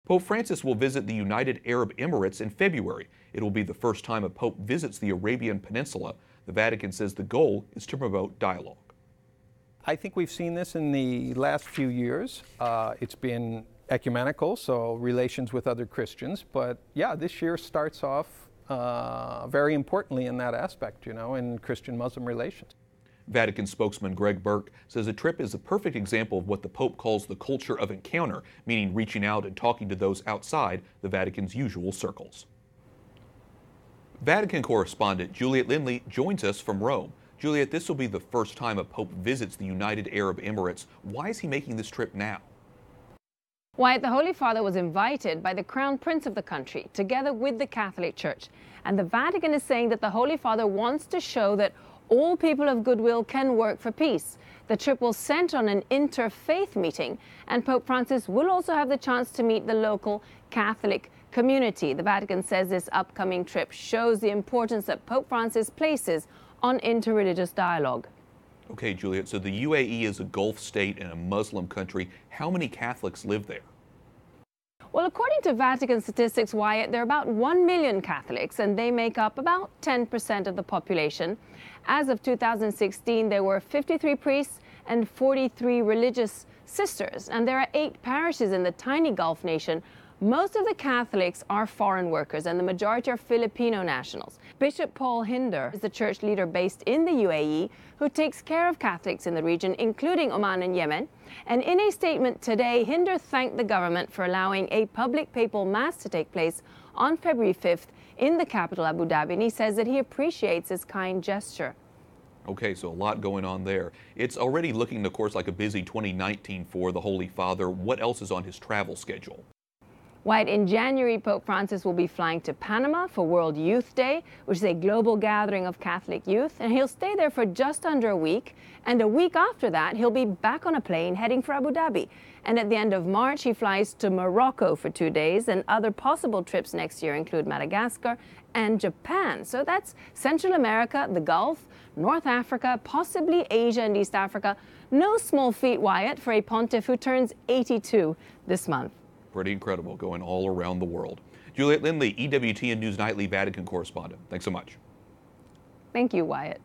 Pope Francis will visit the United Arab Emirates in February. It will be the first time a pope visits the Arabian Peninsula. The Vatican says the goal is to promote dialogue. I think we've seen this in the last few years. It's been ecumenical, so relations with other Christians. But yeah, this year starts off very importantly in that aspect, in Christian-Muslim relations. Vatican spokesman Greg Burke says the trip is a perfect example of what the Pope calls the culture of encounter, meaning reaching out and talking to those outside the Vatican's usual circles. Vatican Correspondent Juliet Linley joins us from Rome. Juliet, this will be the first time a Pope visits the United Arab Emirates. Why is he making this trip now? Wyatt, the Holy Father was invited by the Crown Prince of the country, together with the Catholic Church. And the Vatican is saying that the Holy Father wants to show that all people of goodwill can work for peace. The trip will center on an interfaith meeting, and Pope Francis will also have the chance to meet the local Catholic community. The Vatican says this upcoming trip shows the importance that Pope Francis places on interreligious dialogue. Okay, Juliet, so the UAE is a Gulf state and a Muslim country. How many Catholics live there? Well, according to Vatican statistics, Wyatt, there are about 1 million Catholics, and they make up about 10% of the population. As of 2016, there were 53 priests and 43 religious sisters, and there are 8 parishes in the tiny Gulf nation. Most of the Catholics are foreign workers, and the majority are Filipino nationals. Bishop Paul Hinder is the church leader based in the UAE who takes care of Catholics in the region, including Oman and Yemen. And in a statement today, Hinder thanked the government for allowing a public papal mass to take place on February 5th in the capital, Abu Dhabi, and he says that he appreciates his kind gesture. Okay, so a lot going on there. It's already looking, of course, like a busy 2019 for the Holy Father. What else is on his travel schedule? White, in January, Pope Francis will be flying to Panama for World Youth Day, which is a global gathering of Catholic youth, and he'll stay there for just under a week. And a week after that, he'll be back on a plane heading for Abu Dhabi. And at the end of March, he flies to Morocco for 2 days, and other possible trips next year include Madagascar and Japan. So that's Central America, the Gulf, North Africa, possibly Asia and East Africa. No small feat, Wyatt, for a pontiff who turns 82 this month. Pretty incredible, going all around the world. Juliet Linley, EWTN News Nightly Vatican correspondent. Thanks so much. Thank you, Wyatt.